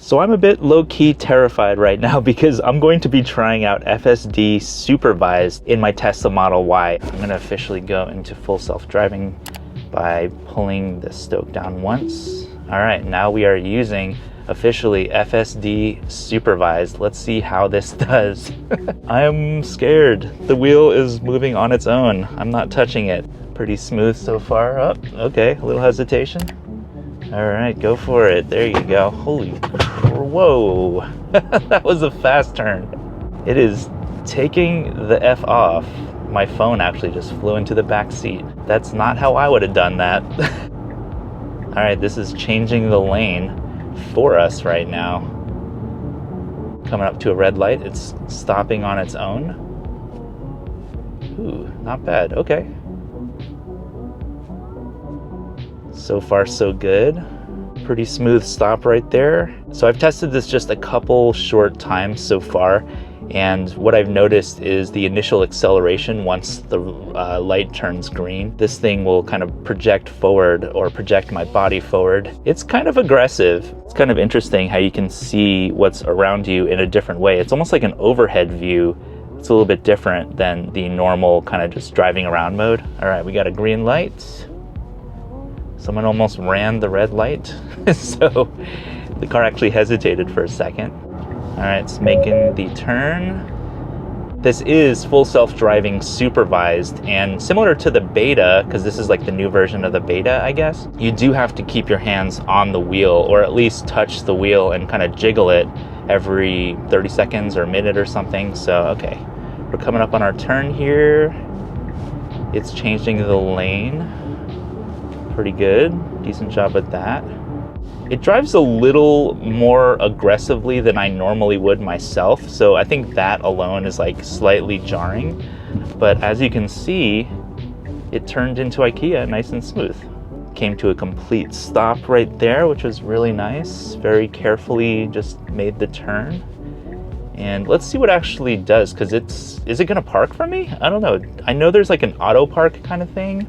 So I'm a bit low-key terrified right now because I'm going to be trying out FSD Supervised in my Tesla Model Y. I'm gonna officially go into full self-driving by pulling the stoke down once. All right, now we are using officially FSD Supervised. Let's see how this does. I'm scared. The wheel is moving on its own. I'm not touching it. Pretty smooth so far. Oh, okay, a little hesitation. All right, go for it. There you go. Holy, whoa. That was a fast turn. It is taking the F off. My phone actually just flew into the back seat. That's not how I would have done that. All right, this is changing the lane for us right now. Coming up to a red light, it's stopping on its own. Ooh, not bad. Okay. So far, so good. Pretty smooth stop right there. So I've tested this just a couple short times so far, and what I've noticed is the initial acceleration once the light turns green, this thing will kind of project forward or project my body forward. It's kind of aggressive. It's kind of interesting how you can see what's around you in a different way. It's almost like an overhead view. It's a little bit different than the normal kind of just driving around mode. All right, we got a green light. Someone almost ran the red light. So the car actually hesitated for a second. All right, it's making the turn. This is full self-driving supervised, and similar to the beta, because this is like the new version of the beta, I guess, you do have to keep your hands on the wheel, or at least touch the wheel and kind of jiggle it every 30 seconds or a minute or something. So, okay, we're coming up on our turn here. It's changing the lane. Pretty good, decent job with that. It drives a little more aggressively than I normally would myself, so I think that alone is like slightly jarring. But as you can see, it turned into IKEA nice and smooth. Came to a complete stop right there, which was really nice. Very carefully just made the turn. And let's see what it actually does, because is it gonna park for me? I don't know. I know there's like an auto park kind of thing.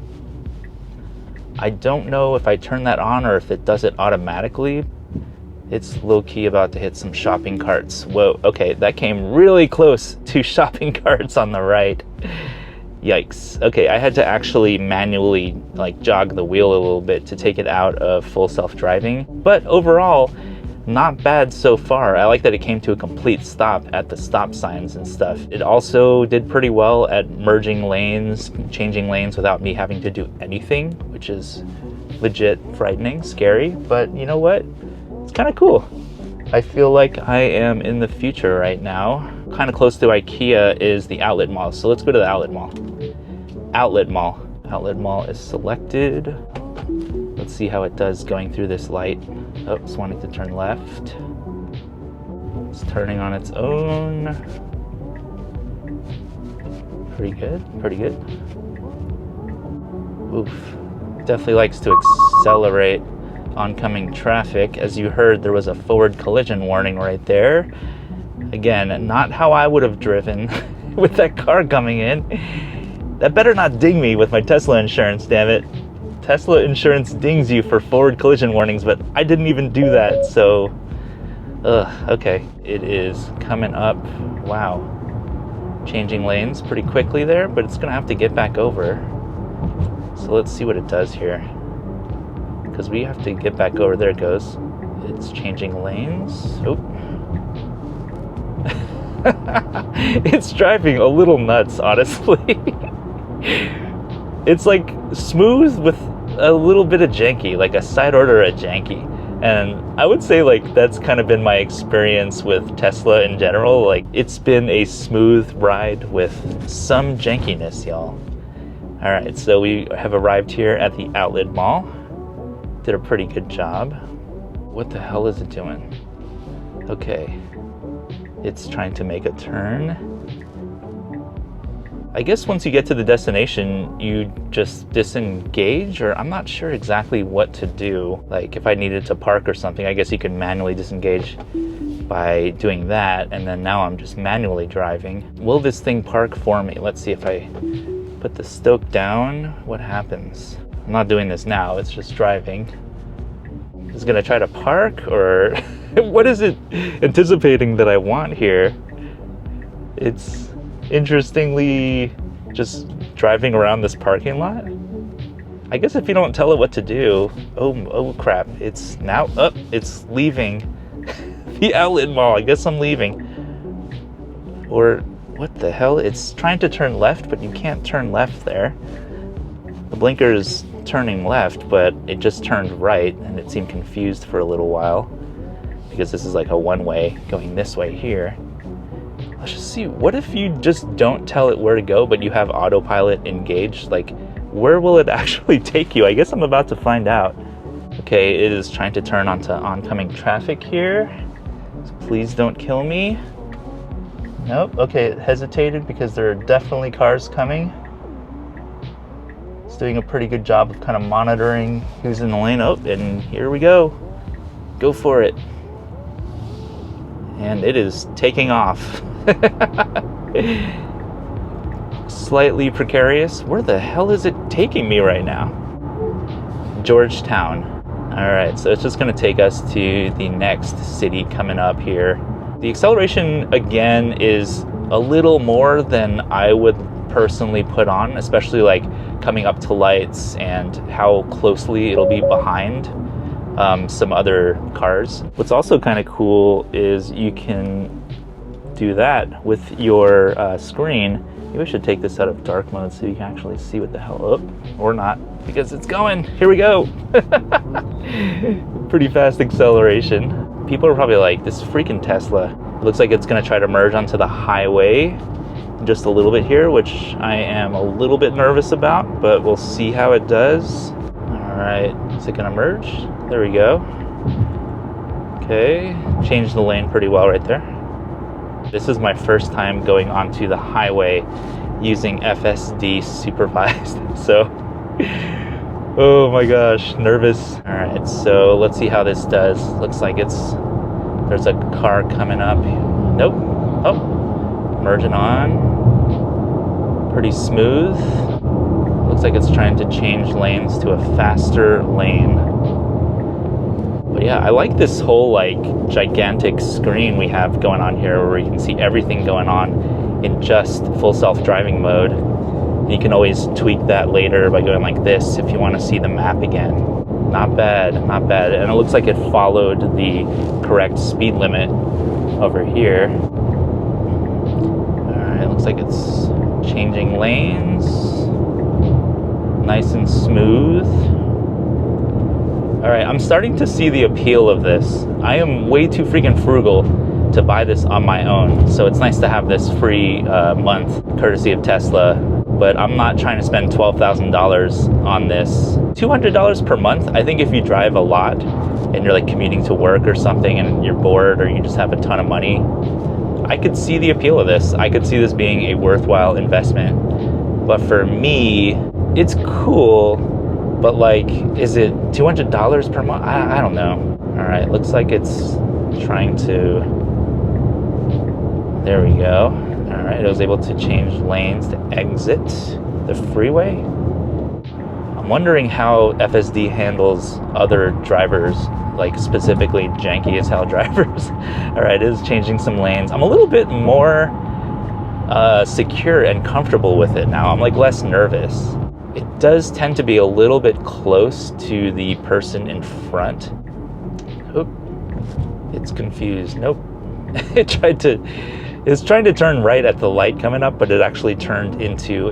I don't know if I turn that on or if it does it automatically. It's low-key about to hit some shopping carts. Whoa, okay, that came really close to shopping carts on the right. Yikes. Okay, I had to actually manually like jog the wheel a little bit to take it out of full self-driving. But overall, not bad so far. I like that it came to a complete stop at the stop signs and stuff. It also did pretty well at merging lanes, changing lanes without me having to do anything, which is legit frightening, scary, but you know what? It's kind of cool. I feel like I am in the future right now. Kind of close to IKEA is the outlet mall, so let's go to the outlet mall. Outlet mall. Outlet mall is selected. Let's see how it does going through this light. Oh, it's wanting to turn left. It's turning on its own. Pretty good, pretty good. Oof. Definitely likes to accelerate oncoming traffic. As you heard, there was a forward collision warning right there. Again, not how I would have driven with that car coming in. That better not ding me with my Tesla insurance, damn it. Tesla insurance dings you for forward collision warnings, but I didn't even do that, so... okay. It is coming up. Wow. Changing lanes pretty quickly there, but it's gonna have to get back over. So let's see what it does here. Because we have to get back over. There it goes. It's changing lanes. Oh. It's driving a little nuts, honestly. It's like smooth with a little bit of janky, like a side order of janky. And I would say like that's kind of been my experience with Tesla in general. Like it's been a smooth ride with some jankiness, y'all. All right, so we have arrived here at the outlet mall. Did a pretty good job. What the hell is it doing? Okay, it's trying to make a turn. I guess once you get to the destination, you just disengage, or I'm not sure exactly what to do. Like if I needed to park or something, I guess you could manually disengage by doing that, and then now I'm just manually driving. Will this thing park for me? Let's see if I put the stoke down, what happens? I'm not doing this now, it's just driving. Is it gonna try to park, or What is it anticipating that I want here? It's interestingly just driving around this parking lot. I guess if you don't tell it what to do, oh crap, it's now up, it's leaving the outlet mall. I guess I'm leaving. Or what the hell? It's trying to turn left, but you can't turn left there. The blinker is turning left, but it just turned right, and it seemed confused for a little while because this is like a one-way going this way here. Let's just see, what if you just don't tell it where to go, but you have autopilot engaged? Like, where will it actually take you? I guess I'm about to find out. Okay, it is trying to turn onto oncoming traffic here. So please don't kill me. Nope, okay, it hesitated because there are definitely cars coming. It's doing a pretty good job of kind of monitoring who's in the lane. Oh, and here we go. Go for it. And it is taking off. Slightly precarious. Where the hell is it taking me right now? Georgetown. All right, so it's just gonna take us to the next city coming up here. The acceleration, again, is a little more than I would personally put on, especially like coming up to lights and how closely it'll be behind some other cars. What's also kind of cool is you can do that with your screen. Maybe I should take this out of dark mode so you can actually see what the hell, or not, because it's going. Here we go. Pretty fast acceleration. People are probably like, this freaking Tesla. It looks like it's gonna try to merge onto the highway just a little bit here, which I am a little bit nervous about, but we'll see how it does. All right, is it gonna merge? There we go. Okay, changed the lane pretty well right there. This is my first time going onto the highway using FSD Supervised, so, oh my gosh, nervous. All right, so let's see how this does. Looks like there's a car coming up. Nope, oh, merging on. Pretty smooth. Looks like it's trying to change lanes to a faster lane. But yeah, I like this whole like gigantic screen we have going on here where you can see everything going on in just full self-driving mode. And you can always tweak that later by going like this if you want to see the map again. Not bad, not bad. And it looks like it followed the correct speed limit over here. All right, looks like it's changing lanes. Nice and smooth. All right, I'm starting to see the appeal of this. I am way too freaking frugal to buy this on my own, so it's nice to have this free month courtesy of Tesla, but I'm not trying to spend $12,000 on this. $200 per month, I think if you drive a lot and you're like commuting to work or something and you're bored or you just have a ton of money, I could see the appeal of this. I could see this being a worthwhile investment. But for me, it's cool, but like, is it $200 per month? I don't know. All right, looks like it's trying to, there we go. All right, it was able to change lanes to exit the freeway. I'm wondering how FSD handles other drivers, like specifically janky as hell drivers. All right, it is changing some lanes. I'm a little bit more secure and comfortable with it now. I'm like less nervous. It does tend to be a little bit close to the person in front. Oop, it's confused. Nope. It's trying to turn right at the light coming up, but it actually turned into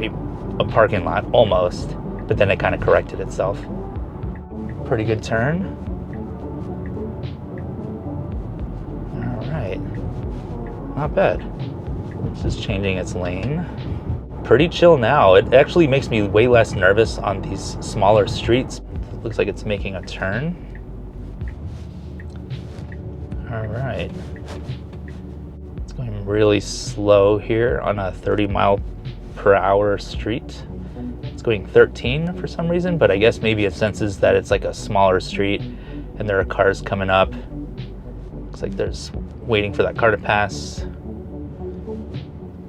a parking lot almost, but then it kind of corrected itself. Pretty good turn. All right, not bad. It's just changing its lane. Pretty chill now. It actually makes me way less nervous on these smaller streets. It looks like it's making a turn. All right. It's going really slow here on a 30-mile-per-hour street. It's going 13 for some reason, but I guess maybe it senses that it's like a smaller street and there are cars coming up. Looks like there's waiting for that car to pass.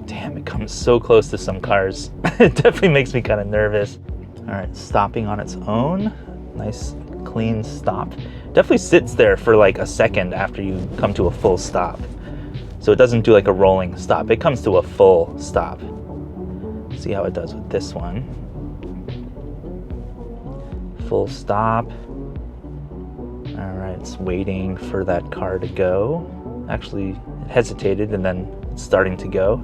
Damn, it comes so close to some cars. It definitely makes me kind of nervous. All right, stopping on its own. Nice, clean stop. definitely sits there for like a second after you come to a full stop. So it doesn't do like a rolling stop. It comes to a full stop. See how it does with this one. Full stop. All right, it's waiting for that car to go. Actually, it hesitated and then it's starting to go.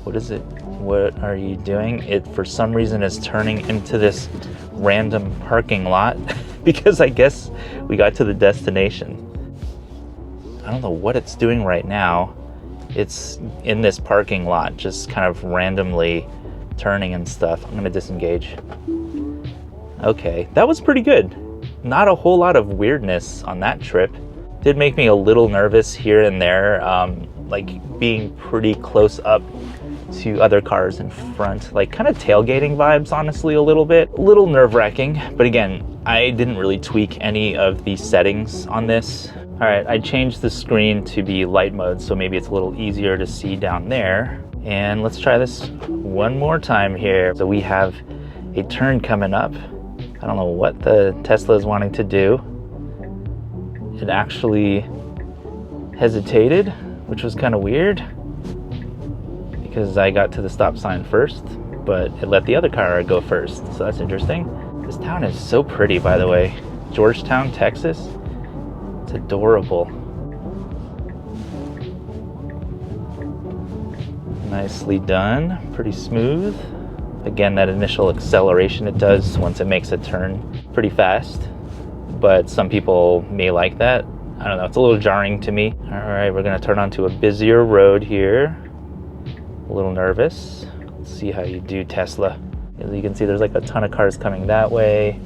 What is it? What are you doing? It, for some reason, is turning into this random parking lot because I guess we got to the destination. I don't know what it's doing right now. It's in this parking lot, just kind of randomly turning and stuff. I'm gonna disengage. Okay, that was pretty good. Not a whole lot of weirdness on that trip. Did make me a little nervous here and there, like being pretty close up to other cars in front, like kind of tailgating vibes, honestly, a little bit. A little nerve-wracking, but again, I didn't really tweak any of the settings on this. All right, I changed the screen to be light mode, so maybe it's a little easier to see down there. And let's try this one more time here. So we have a turn coming up. I don't know what the Tesla is wanting to do. It actually hesitated, which was kind of weird because I got to the stop sign first, but it let the other car go first. So that's interesting. This town is so pretty, by the way. Georgetown, Texas. It's adorable. Nicely done, pretty smooth. Again, that initial acceleration it does once it makes a turn pretty fast, but some people may like that. I don't know, it's a little jarring to me. All right, we're gonna turn onto a busier road here. A little nervous. Let's see how you do, Tesla. As you can see, there's like a ton of cars coming that way.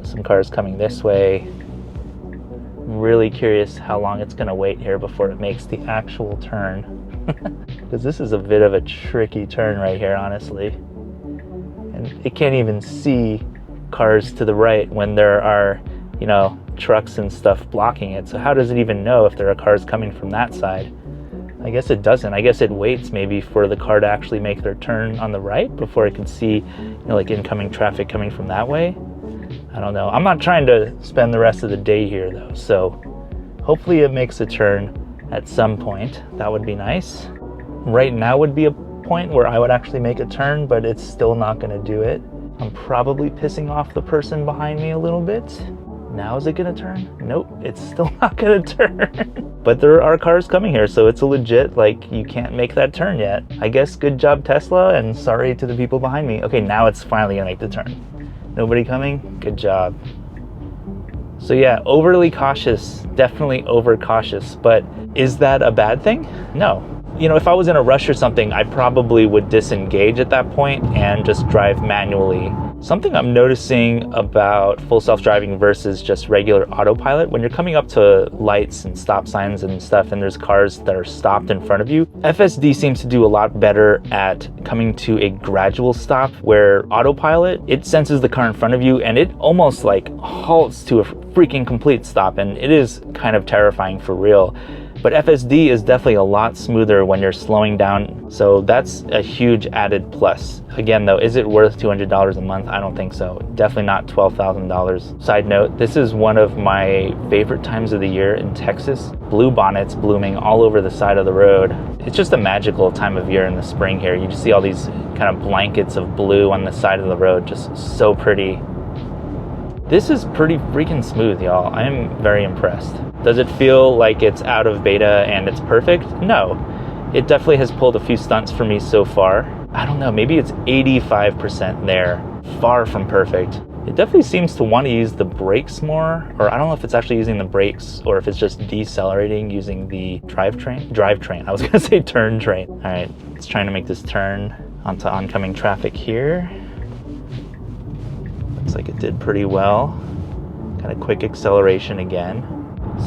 Some cars coming this way. I'm really curious how long it's gonna wait here before it makes the actual turn. Because this is a bit of a tricky turn right here, honestly. And it can't even see cars to the right when there are, you know, trucks and stuff blocking it. So how does it even know if there are cars coming from that side? I guess it doesn't. I guess it waits maybe for the car to actually make their turn on the right before it can see, you know, like incoming traffic coming from that way. I don't know. I'm not trying to spend the rest of the day here though, so hopefully it makes a turn at some point. That would be nice. Right now would be a point where I would actually make a turn, but it's still not gonna do it. I'm probably pissing off the person behind me a little bit. Now is it gonna turn? Nope, it's still not gonna turn. But there are cars coming here, so it's a legit, like, you can't make that turn yet. I guess good job, Tesla, and sorry to the people behind me. Okay, now it's finally gonna make the turn. Nobody coming? Good job. So yeah, overly cautious, definitely overcautious, but is that a bad thing? No. You know, if I was in a rush or something, I probably would disengage at that point and just drive manually. Something I'm noticing about full self-driving versus just regular autopilot, when you're coming up to lights and stop signs and stuff and there's cars that are stopped in front of you, FSD seems to do a lot better at coming to a gradual stop, where autopilot, it senses the car in front of you and it almost like halts to a freaking complete stop, and it is kind of terrifying for real. But FSD is definitely a lot smoother when you're slowing down, so that's a huge added plus. Again though, is it worth $200 a month? I don't think so. Definitely not $12,000. Side note, this is one of my favorite times of the year in Texas. Blue bonnets blooming all over the side of the road. It's just a magical time of year in the spring here. You just see all these kind of blankets of blue on the side of the road, just so pretty. This is pretty freaking smooth, y'all. I am very impressed. Does it feel like it's out of beta and it's perfect? No. It definitely has pulled a few stunts for me so far. I don't know, maybe it's 85% there. Far from perfect. It definitely seems to want to use the brakes more, or I don't know if it's actually using the brakes or if it's just decelerating using the drivetrain. I was gonna say turn train. All right, it's trying to make this turn onto oncoming traffic here. Looks like it did pretty well. Kind of quick acceleration again.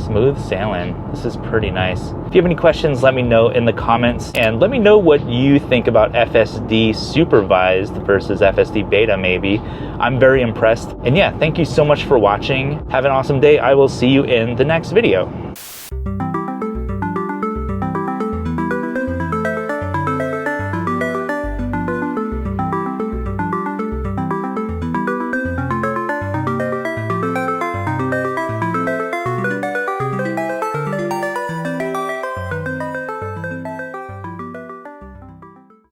Smooth sailing. This is pretty nice. If you have any questions, let me know in the comments, and let me know what you think about FSD Supervised versus FSD Beta maybe. I'm very impressed. And yeah, thank you so much for watching. Have an awesome day. I will see you in the next video.